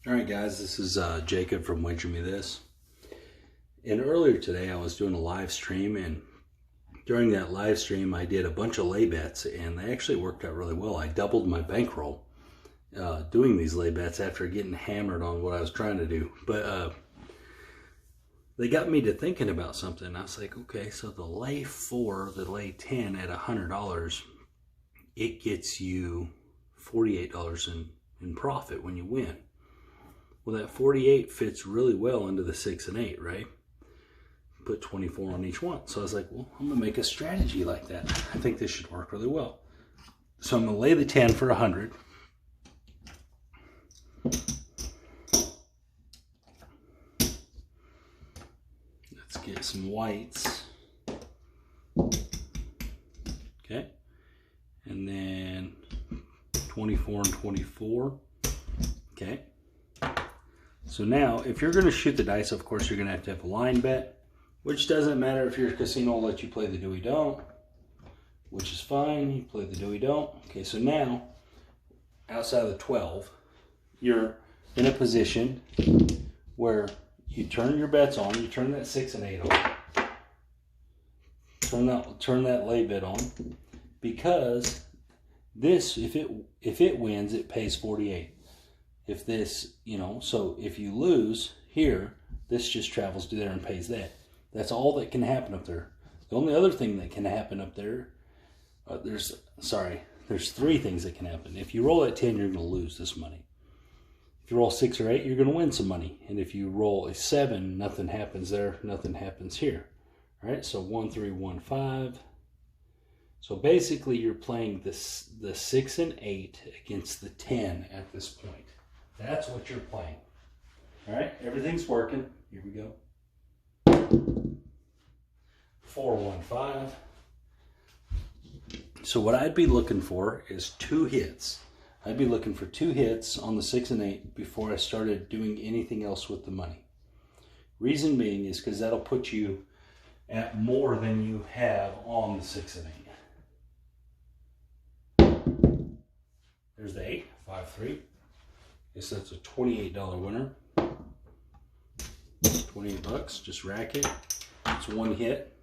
Alright guys, this is Jacob from Wager Me This. And earlier today I was doing a live stream, and during that live stream I did a bunch of lay bets and they actually worked out really well. I doubled my bankroll doing these lay bets after getting hammered on what I was trying to do. But they got me to thinking about something. I was like, okay, so the lay 4, the lay 10 at $100, it gets you $48 in profit when you win. Well, that 48 fits really well into the 6 and 8, right? Put 24 on each one. So I was like, well, I'm going to make a strategy like that. I think this should work really well. So I'm going to lay the 10 for 100. Let's get some whites. Okay. And then 24 and 24. Okay. So now, if you're going to shoot the dice, of course, you're going to have a line bet, which doesn't matter if your casino will let you play the do-we-don't, which is fine. You play the do-we-don't. Okay, so now, outside of the 12, you're in a position where you turn your bets on. You turn that 6 and 8 on. Turn that lay bet on, because this, if it wins, it pays 48. If this, so if you lose here, this just travels to there and pays that. That's all that can happen up there. The only other thing that can happen up there, there's 3 things that can happen. If you roll at 10, you're going to lose this money. If you roll 6 or 8, you're going to win some money. And if you roll a 7, nothing happens there, nothing happens here. All right, so 1, 3, 1, 5. So basically, you're playing the 6 and 8 against the 10 at this point. That's what you're playing. All right, everything's working. Here we go. 4, 1, 5. So what I'd be looking for is 2 hits. I'd be looking for 2 hits on the 6 and 8 before I started doing anything else with the money. Reason being is because that'll put you at more than you have on the 6 and 8. There's the 8, 5, 3. Guess that's a $28 winner. 28 bucks, just rack it. It's 1 hit.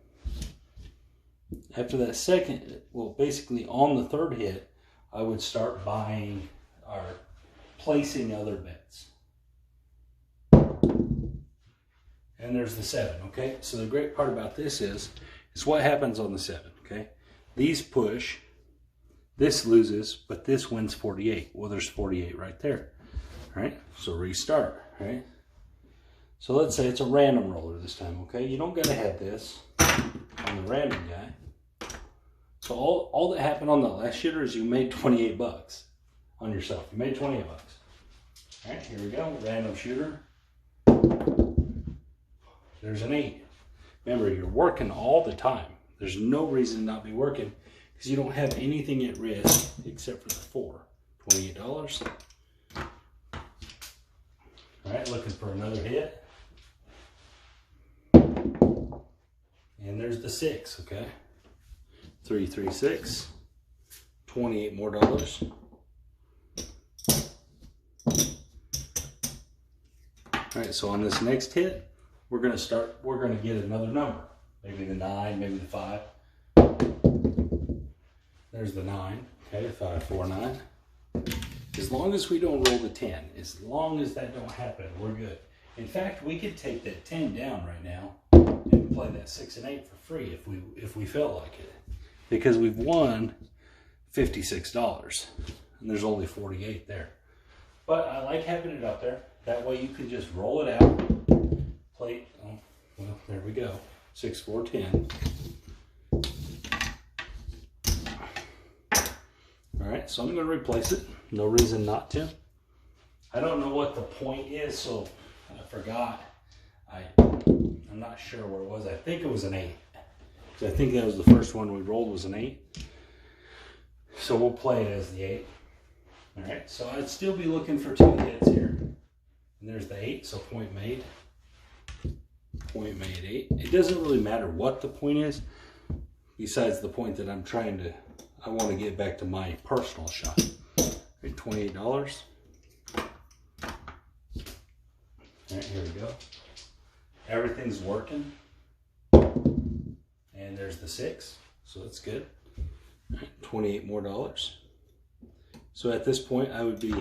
After that second, well, basically on the 3rd hit, I would start buying or placing other bets. And there's the 7, okay? So the great part about this is what happens on the 7, okay? These push, this loses, but this wins 48. Well, there's 48 right there. All right, so restart, right? So let's say it's a random roller this time, okay? You don't gotta have this on the random guy. So all that happened on the last shitter is you made 28 bucks on yourself. You made 28 bucks. All right, here we go, random shooter. There's an 8. Remember, you're working all the time. There's no reason to not be working because you don't have anything at risk except for the 4. $28. All right, looking for another hit. And there's the 6, okay? 3, 3, 6. 28 more dollars. All right, so on this next hit, we're gonna get another number. Maybe the 9, maybe the 5. There's the 9, okay, 5, 4, 9. As long as we don't roll the 10, as long as that don't happen, we're good. In fact, we could take that 10 down right now and play that 6 and 8 for free if we felt like it. Because we've won $56 and there's only 48 there. But I like having it up there. That way you can just roll it out, play, oh, well, there we go. 6, 4, 10. All right, so I'm going to replace it. No reason not to. I don't know what the point is, so I forgot. I'm not sure where it was. I think it was an 8. So I think that was the first one we rolled was an 8. So we'll play it as the 8. All right, so I'd still be looking for 2 hits here. And there's the 8, so point made. Point made 8. It doesn't really matter what the point is, besides the point that I want to get back to my personal shot. $28. All right, here we go. Everything's working. And there's the 6, so that's good. All right, $28 more. So at this point, I would be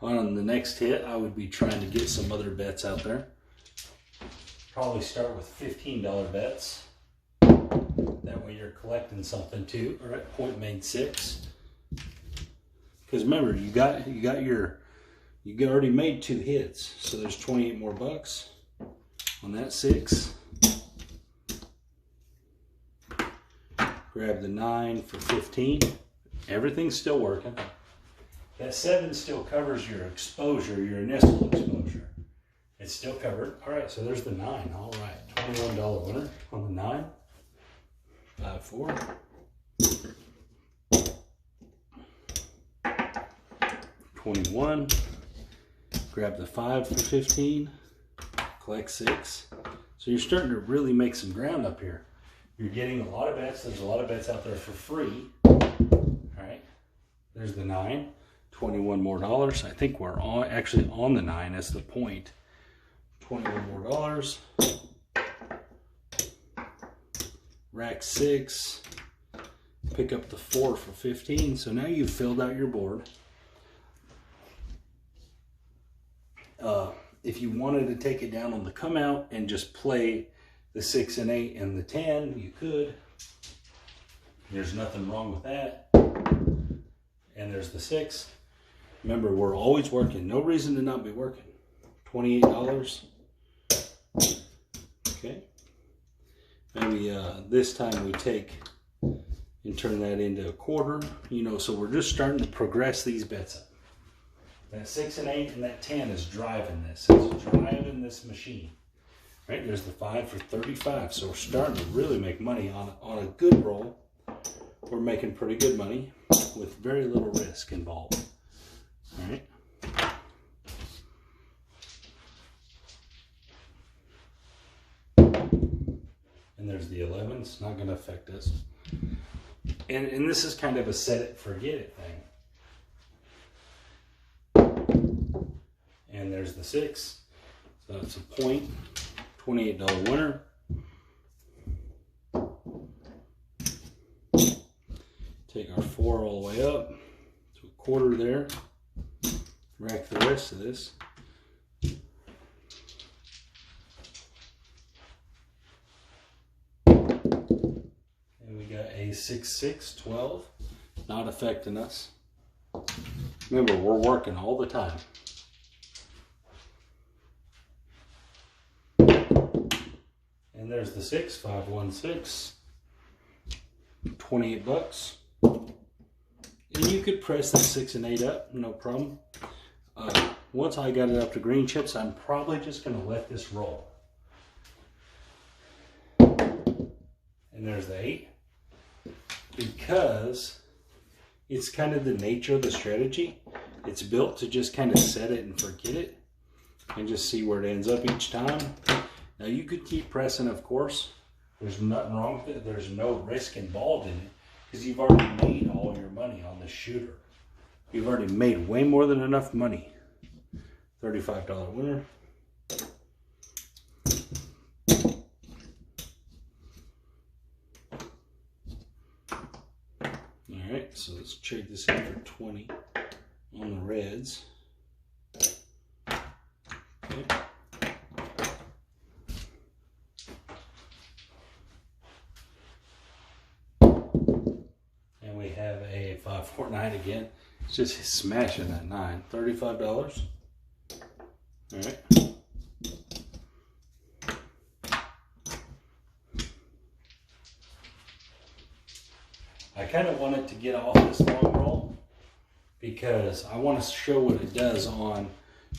on the next hit. I would be trying to get some other bets out there. Probably start with $15 bets. That way you're collecting something too. All right, point made 6. Because remember, you already made 2 hits, so there's 28 more bucks on that 6. Grab the 9 for 15. Everything's still working. That 7 still covers your exposure, your initial exposure. It's still covered. All right, so there's the 9. All right, $21 winner on the 9. 5, 4. $21. Grab the 5 for 15. Collect 6. So you're starting to really make some ground up here. You're getting a lot of bets. There's a lot of bets out there for free. All right. There's the 9. $21 more. I think we're actually on the 9 as the point. $21 more. Rack 6. Pick up the 4 for 15. So now you've filled out your board. If you wanted to take it down on the come out and just play the 6 and 8 and the 10, you could. There's nothing wrong with that. And there's the 6. Remember, we're always working. No reason to not be working. $28. Okay. Maybe this time we take and turn that into a quarter. You know, so we're just starting to progress these bets up. That 6 and 8 and that 10 is driving this. It's driving this machine. Right, there's the 5 for 35. So we're starting to really make money on a good roll. We're making pretty good money with very little risk involved. All right. And there's the 11. It's not going to affect us. And this is kind of a set it, forget it thing. And there's the 6. So it's a point. $28 winner. Take our 4 all the way up to a quarter there. Rack the rest of this. And we got a 6, 6, 12. Not affecting us. Remember, we're working all the time. And there's the 6, 5, 1, 6. 28 bucks. And you could press that 6 and 8 up, no problem. Once I got it up to green chips, I'm probably just going to let this roll. And there's the 8. Because it's kind of the nature of the strategy. It's built to just kind of set it and forget it. And just see where it ends up each time. Now you could keep pressing, of course. There's nothing wrong with it. There's no risk involved in it. Because you've already made all your money on the shooter. You've already made way more than enough money. $35 winner. Alright, so let's trade this in for 20 on the reds. Okay. And we have a 5, 4, 9 again. It's just smashing that 9. $35. Alright. I kind of want it to get off this long roll because I want to show what it does on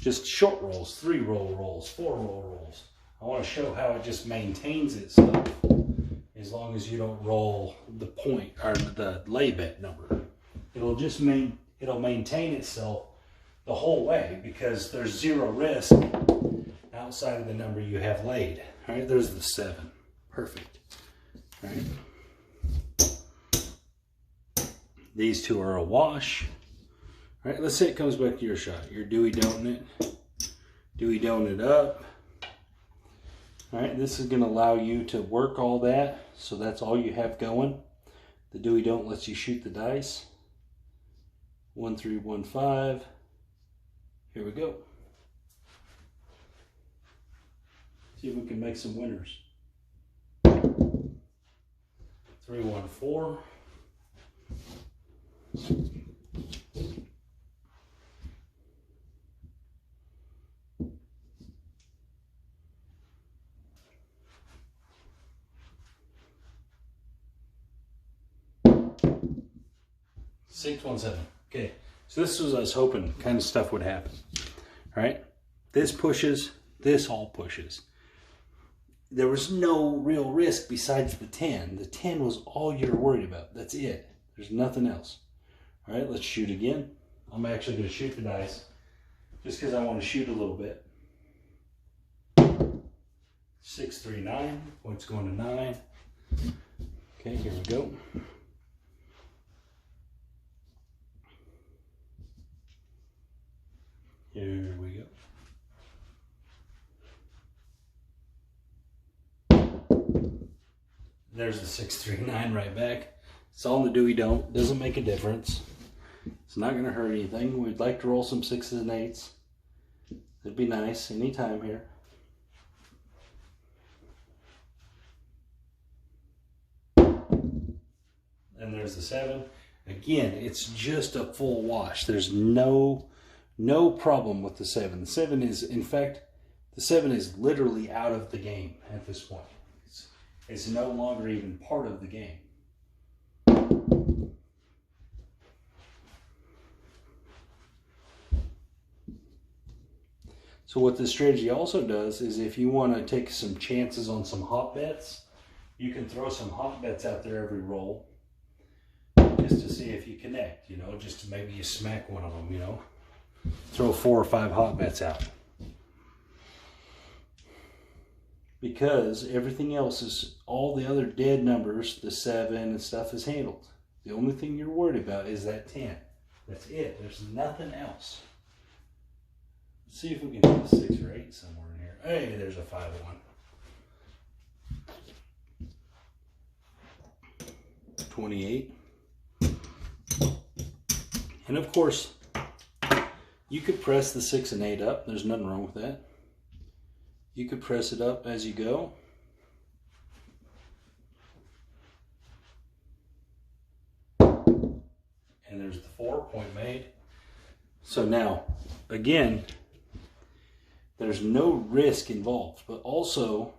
just short rolls, 3 roll rolls, 4 roll rolls. I want to show how it just maintains itself as long as you don't roll the point or the lay bet number. It'll just maintain itself the whole way because there's 0 risk outside of the number you have laid. All right, there's the 7. Perfect. All right. These 2 are a wash. All right, let's say it comes back to your shot. You're Dewey Don'ting it. Dewey Donut up. All right, this is going to allow you to work all that, so that's all you have going. The Dewey Don't lets you shoot the dice. 1, 3, 1, 5. Here we go. See if we can make some winners. 3, 1, 4. Six, 1, 7. Okay, so this was I was hoping kind of stuff would happen. All right, this pushes, this all pushes. There was no real risk besides the 10. The 10 was all you're worried about. That's it. There's nothing else. All right, let's shoot again. I'm actually going to shoot the dice just because I want to shoot a little bit. 6, 3, 9. Points going to 9. Okay, here we go. Here we go. There's the 6, 3, 9 right back. It's all in the Dewey Don't. Doesn't make a difference. It's not going to hurt anything. We'd like to roll some 6s and 8s. It'd be nice anytime here. And there's the 7. Again, it's just a full wash. There's no problem with the 7. The 7 is, in fact, the 7 is literally out of the game at this point. It's no longer even part of the game. So what this strategy also does is if you want to take some chances on some hot bets, you can throw some hot bets out there every roll just to see if you connect, you know, just to maybe you smack one of them, you know. Throw 4 or 5 hot bets out. Because everything else is, all the other dead numbers, the 7 and stuff is handled. The only thing you're worried about is that 10. That's it. There's nothing else. Let's see if we can hit a 6 or 8 somewhere in here. Hey, there's a 5 1. 28. And of course, you could press the 6 and 8 up. There's nothing wrong with that. You could press it up as you go. And there's the 4, point made. So now, again, there's no risk involved, but also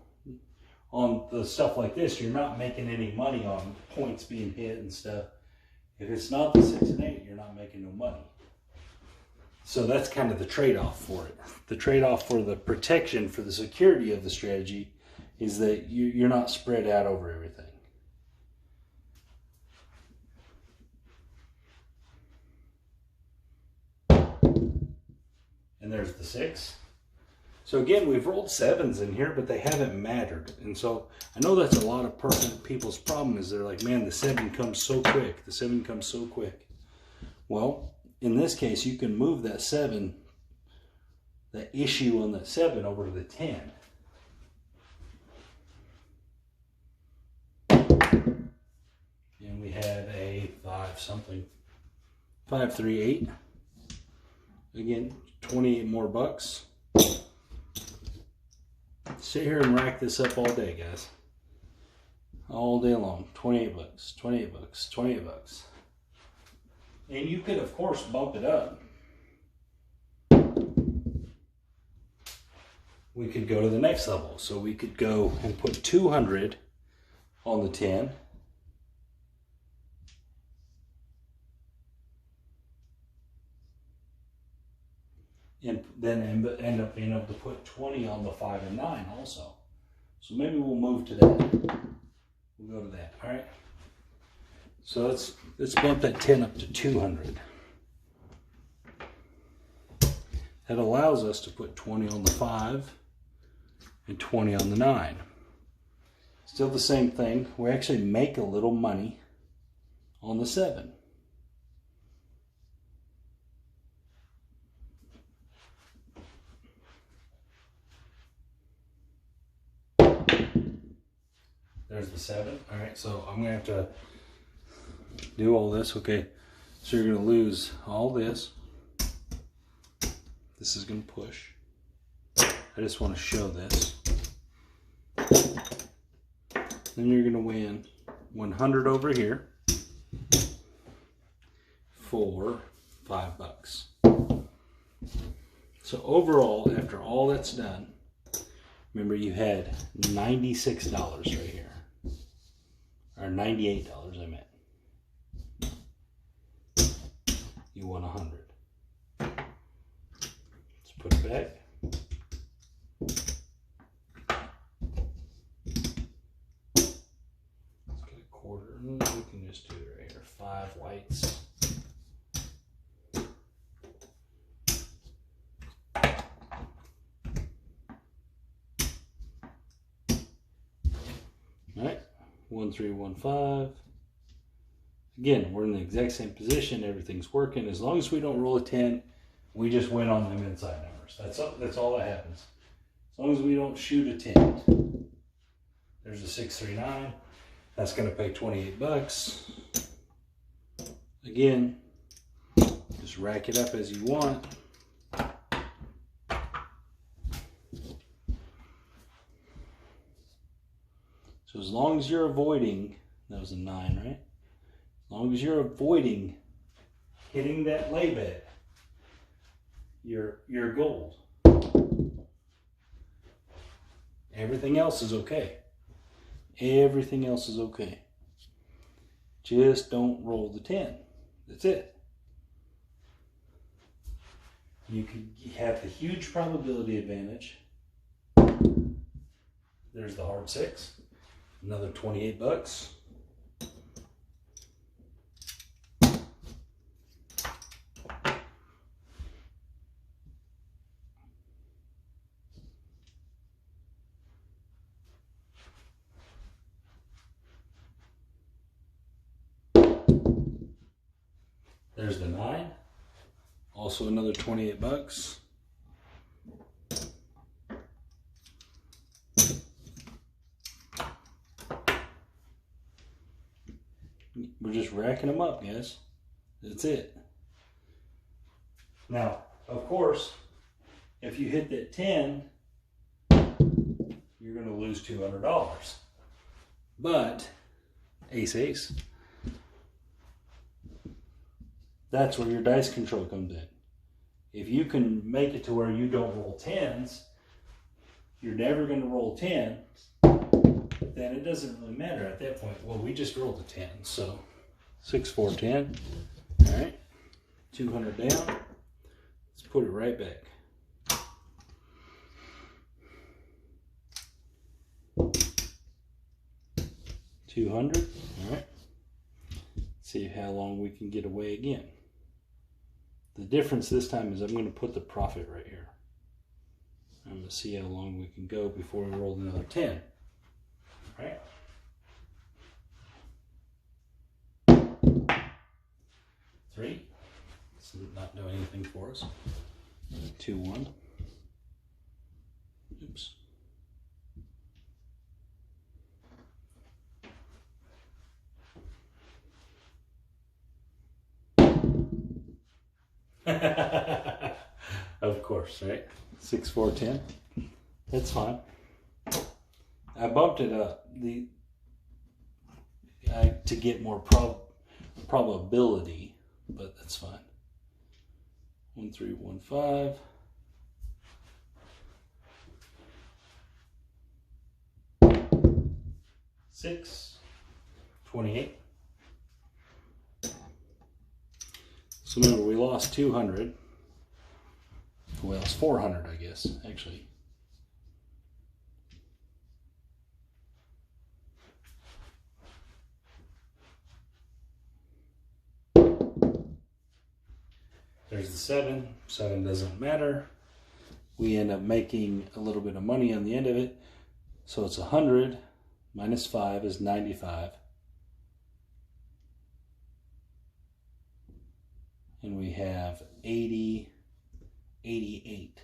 on the stuff like this, you're not making any money on points being hit and stuff. If it's not the 6 and 8, you're not making no money. So that's kind of the trade-off for it. The trade-off for the protection, for the security of the strategy, is that you're not spread out over everything. And there's the 6. So again, we've rolled 7s in here, but they haven't mattered. And so I know that's a lot of people's problem is they're like, man, the 7 comes so quick. The 7 comes so quick. Well, in this case, you can move that 7, that issue on that 7 over to the 10. And we have a 5 something. 5, 3, 8. Again, 28 more bucks. Sit here and rack this up all day, guys. All day long. 28 bucks, 28 bucks, 28 bucks. And you could, of course, bump it up. We could go to the next level. So we could go and put 200 on the 10. And then end up being able to put 20 on the 5 and 9 also. So maybe we'll move to that. We'll go to that, all right? So let's bump that 10 up to 200. That allows us to put 20 on the 5 and 20 on the 9. Still the same thing. We actually make a little money on the 7. There's the 7. All right, so I'm gonna have to do all this. Okay, so you're gonna lose all this. This is gonna push. I just want to show this. Then you're gonna win 100 over here for $5. So overall, after all that's done, remember you had $96 right here. Or $98, I meant. You won 100. Let's put it back. Let's get a quarter. We can just do it right here. 5 whites. All right, 1, 3, 1, 5. Again, we're in the exact same position. Everything's working. As long as we don't roll a 10, we just win on them inside numbers. That's all that happens. As long as we don't shoot a 10. There's a 6, 3, 9. That's going to pay $28. Again, just rack it up as you want. So as long as you're avoiding, that was a 9, right? As long as you're avoiding hitting that lay bet, you're gold. Everything else is okay. Everything else is okay. Just don't roll the 10. That's it. You can have the huge probability advantage. There's the hard 6. Another $28. There's the 9. Also another $28. We're just racking them up, guys. That's it. Now, of course, if you hit that 10, you're going to lose $200. But, ace, ace. That's where your dice control comes in. If you can make it to where you don't roll 10s, you're never going to roll 10s, then it doesn't really matter at that point. Well, we just rolled a 10, so 6, 4, 10. All right, 200 down. Let's put it right back. $200. All right. See how long we can get away again. The difference this time is I'm going to put the profit right here. I'm going to see how long we can go before we roll another 10. Right? Three. It's not doing anything for us. 2, 1. Oops. Of course, right? 6, 4, 10. That's fine. I bumped it up to get more probability, but that's fine. 1, 3, 1, 5. $6, 28. So remember, we lost 200. Well, it's 400, I guess, actually. There's the 7. 7 doesn't matter. We end up making a little bit of money on the end of it. So it's 100 minus 5 is 95. And we have 80, 88.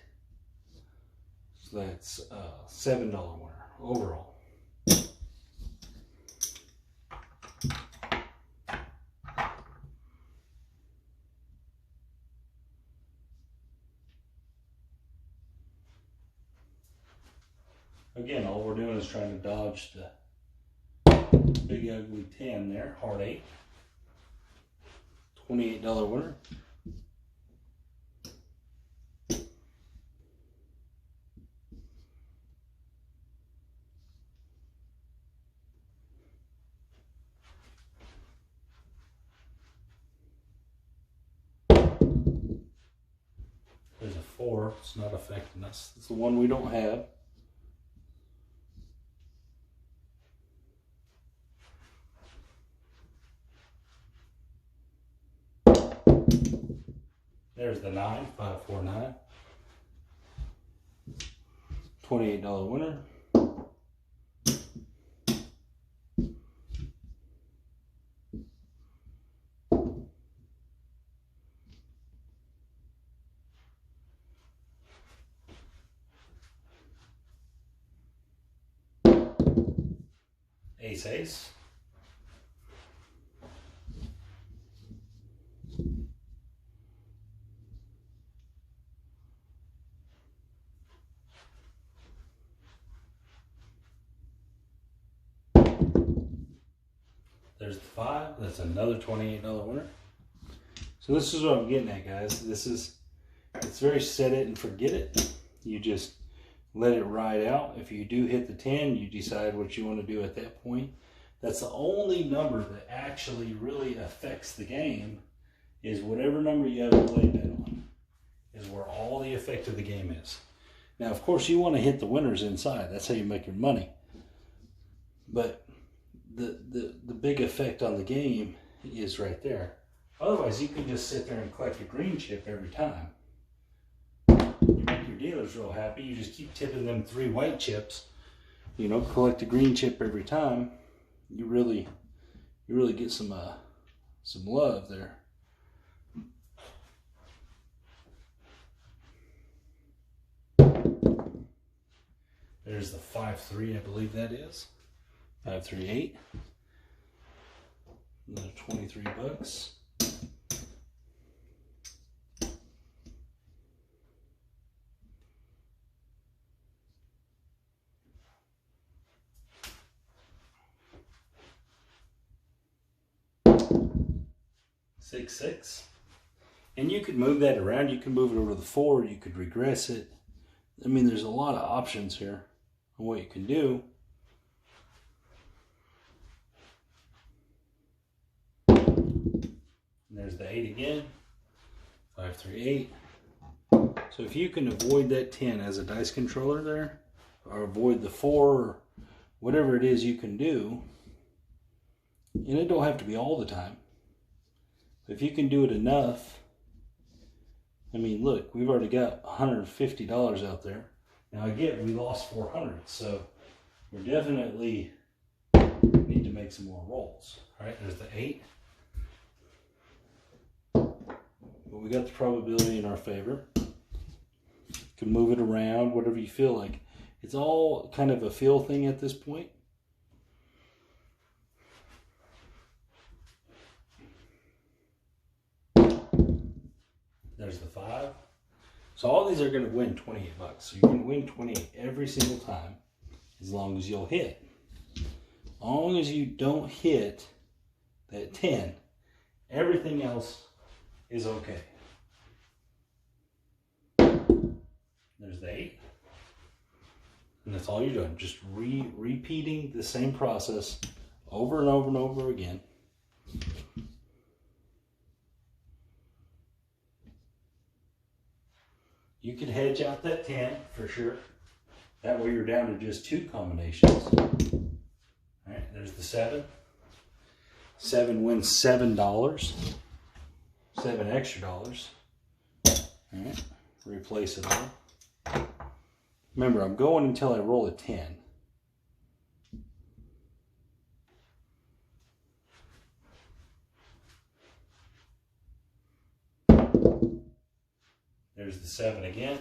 So that's a $7 winner overall. Again, all we're doing is trying to dodge the big ugly 10 there, hard 8. $28 winner. There's a 4, it's not affecting us. It's the one we don't have. There's the 9, 549. $28 winner. Ace, ace. There's the 5. That's another $28 winner. So this is what I'm getting at, guys. It's very set it and forget it. You just let it ride out. If you do hit the 10, you decide what you want to do at that point. That's the only number that actually really affects the game, is whatever number you have a play bet on is where all the effect of the game is. Now, of course, you want to hit the winners inside. That's how you make your money. But the big effect on the game is right there. Otherwise, you can just sit there and collect a green chip every time. You make your dealers real happy. You just keep tipping them 3 white chips. You know, collect a green chip every time. You really get some love there. There's the 5-3, I believe that is. 5-3-8. Another $23. $6-6. And you could move that around. You can move it over to the 4. You could regress it. I mean, there's a lot of options here on what you can do. And there's the 8 again. 5-3-8. So if you can avoid that 10 as a dice controller there, or avoid the 4, or whatever it is you can do, and it don't have to be all the time. If you can do it enough, I mean, look, we've already got $150 out there. Now again, we lost 400, so we definitely need to make some more rolls. All right, there's the 8. But we got the probability in our favor. You can move it around, whatever you feel like. It's all kind of a feel thing at this point. There's the 5. So all these are going to win $28. So you're going to win 28 every single time, as long as you'll hit. As long as you don't hit that 10, everything else is okay. There's the 8. And that's all you're doing. Just repeating the same process over and over and over again. You can hedge out that 10 for sure. That way you're down to just 2 combinations. All right, there's the 7. 7 wins $7. 7 extra dollars. All right, replace it all. Remember, I'm going until I roll a 10. There's the 7 again.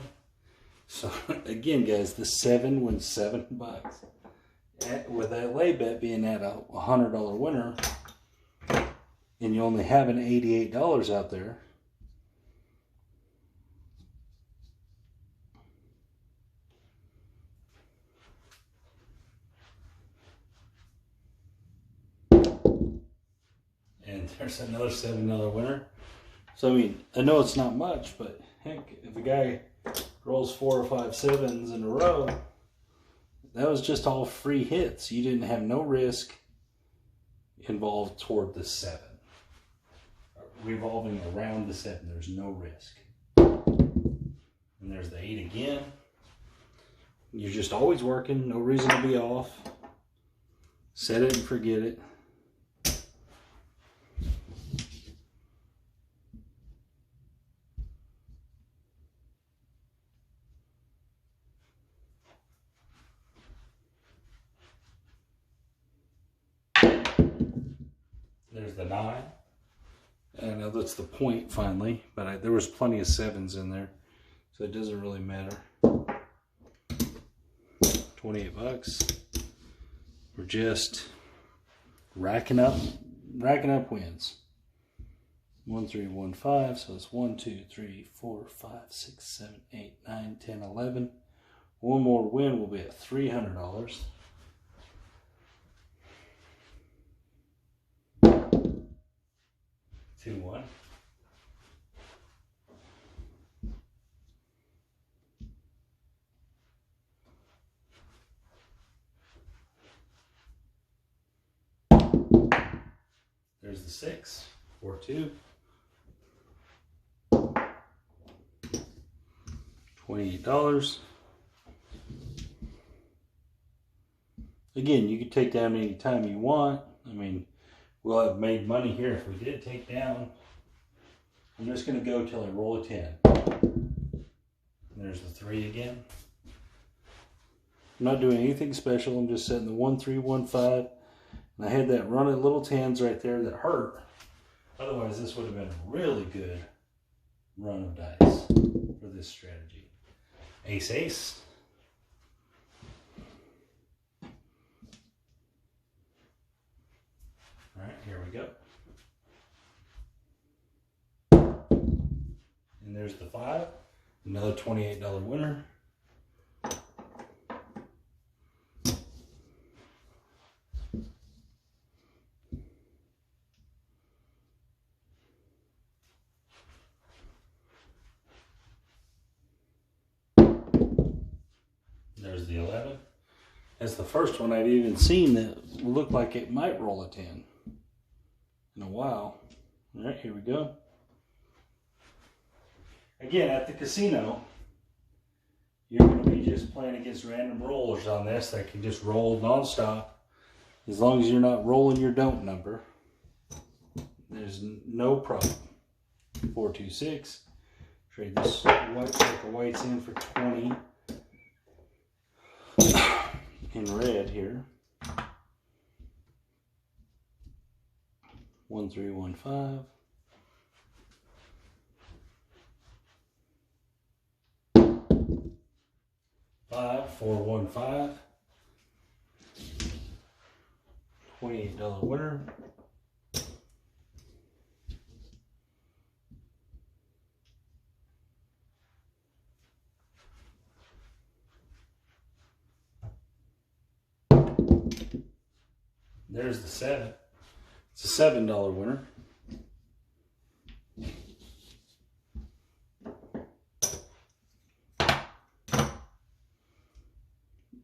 So again, guys, the 7 wins $7. With that lay bet being at a $100 winner, and you only have an $88 out there, There's another $7 winner. So I mean, I know it's not much, but heck, if a guy rolls 4 or 5 sevens in a row, that was just all free hits. You didn't have no risk involved toward the 7. Revolving around the 7, there's no risk. And there's the 8 again. You're just always working, no reason to be off. Set it and forget it. There's the 9. And I know that's the point finally, but there was plenty of 7s in there, so it doesn't really matter. 28 bucks. We're just racking up wins. 1, 3, 1, 5. So it's 1, 2, 3, 4, 5, 6, 7, 8, 9, 10, 11. One more win will be at $300. Two, 1. There's the 6, 4, 2. $28. Again, you can take down any time you want. I mean, we'll have made money here if we did take down. I'm just going to go till I roll a 10. And there's the 3 again. I'm not doing anything special. I'm just setting the 1, 3, 1, 5. And I had that run of little 10s right there that hurt. Otherwise, this would have been a really good run of dice for this strategy. Ace, ace. All right, here we go. And there's the 5. Another $28 winner. There's the 11. That's the first one I've even seen that looked like it might roll a 10 in a while. All right, here we go. Again, at the casino, you're going to be just playing against random rollers on this that can just roll nonstop. As long as you're not rolling your don't number, there's no problem. 4, 2, 6. Trade this white stack of whites in for 20 in red here. 1, 3, 1, 5. 5, 4, 1, 5. $28 winner. There's the 7. It's a $7 winner.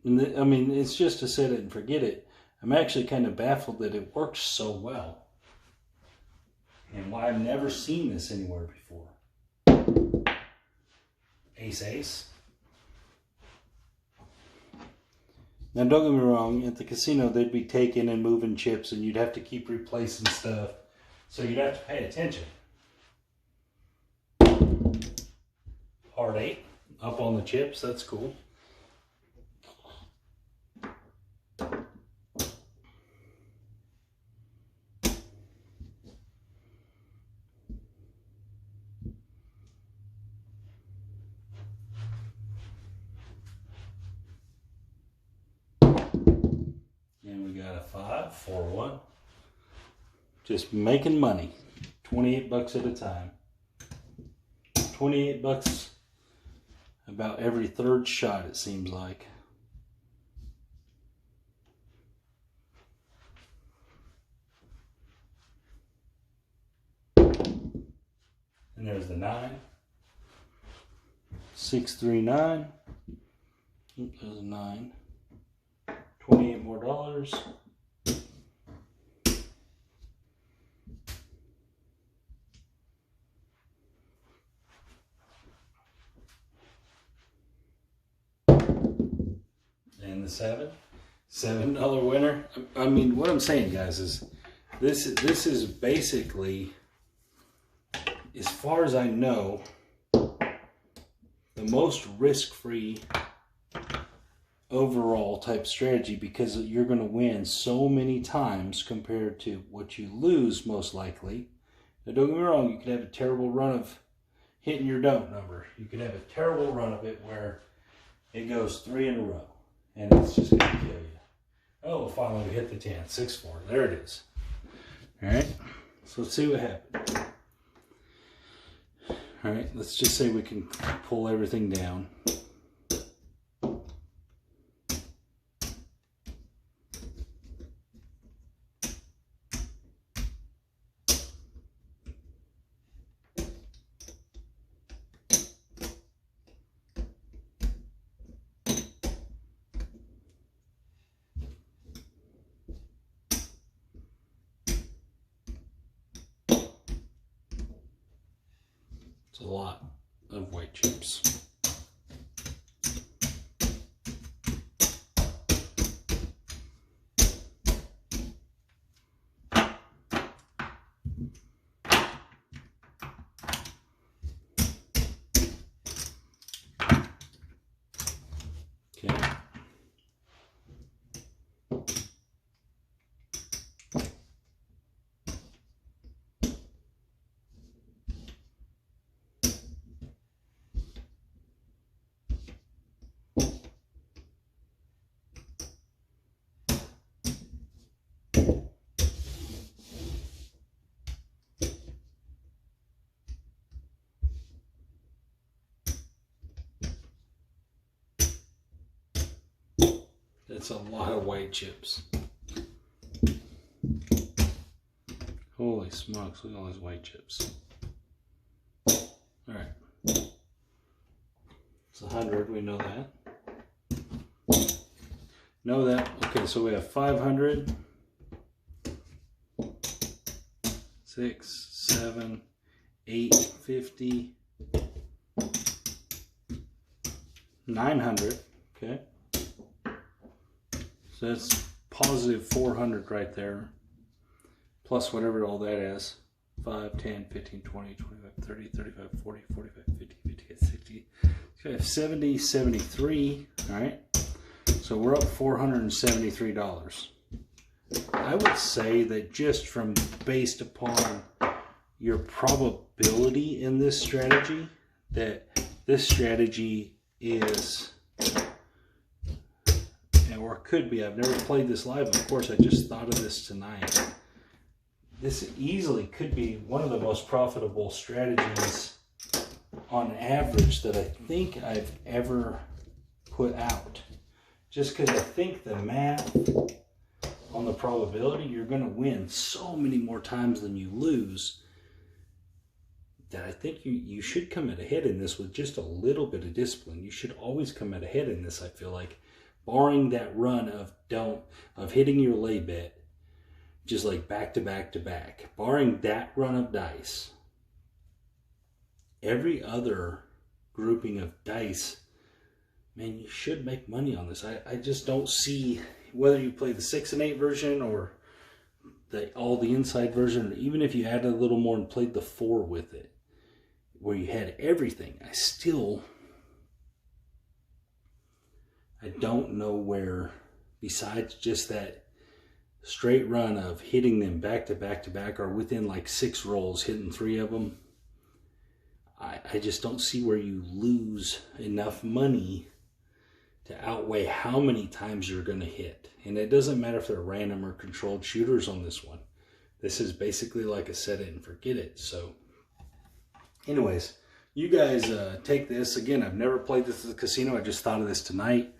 And I mean, it's just to set it and forget it. I'm actually kind of baffled that it works so well. And why I've never seen this anywhere before. Ace, ace. Now don't get me wrong, at the casino they'd be taking and moving chips and you'd have to keep replacing stuff. So you'd have to pay attention. Hard 8, up on the chips, that's cool. And we got a 5, 4, 1. Just making money. 28 bucks at a time. 28 bucks about every third shot, it seems like. there's the 9. 639. Oops, there's a 9. 28 more dollars. And the 7. $7 winner. I mean, what I'm saying, guys, is this is basically, as far as I know, the most risk-free overall type strategy, because you're going to win so many times compared to what you lose most likely. Now, don't get me wrong, you could have a terrible run of hitting your don't number. You could have a terrible run of it where it goes 3 in a row, and it's just going to kill you. Oh, finally we hit the 10. 6-4. There it is. All right, so let's see what happens. All right, let's just say we can pull everything down. It's a lot of white chips. Okay. That's a lot of white chips. Holy smokes, look at all those white chips. All right. It's 100, we know that. Know that. Okay, so we have 500. 6, 7, 8, 50. 900, okay. So that's positive 400 right there, plus whatever all that is. 5, 10, 15, 20, 25, 30, 35, 40, 45, 50, 58, 60. So we have 70, 73, all right? So we're up $473. I would say that just from based upon your probability in this strategy, that this strategy is, or could be, I've never played this live, of course, I just thought of this tonight. This easily could be one of the most profitable strategies on average that I think I've ever put out. Just because I think the math on the probability, you're going to win so many more times than you lose, that I think you should come out ahead in this with just a little bit of discipline. You should always come out ahead in this, I feel like. Barring that run of hitting your lay bet, just like back to back to back. Barring that run of dice, every other grouping of dice, man, you should make money on this. I just don't see, whether you play the 6 and 8 version or all the inside version, or even if you added a little more and played the 4 with it, where you had everything, I don't know where, besides just that straight run of hitting them back to back to back, or within like 6 rolls, hitting 3 of them, I just don't see where you lose enough money to outweigh how many times you're going to hit. And it doesn't matter if they're random or controlled shooters on this one. This is basically like a set it and forget it. So anyways, you guys take this. Again, I've never played this at the casino. I just thought of this tonight.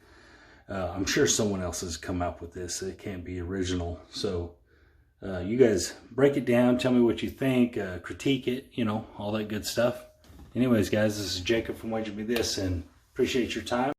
I'm sure someone else has come up with this. It can't be original. So you guys break it down. Tell me what you think. Critique it. You know, all that good stuff. Anyways, guys, this is Jacob from Wager Me This, and appreciate your time.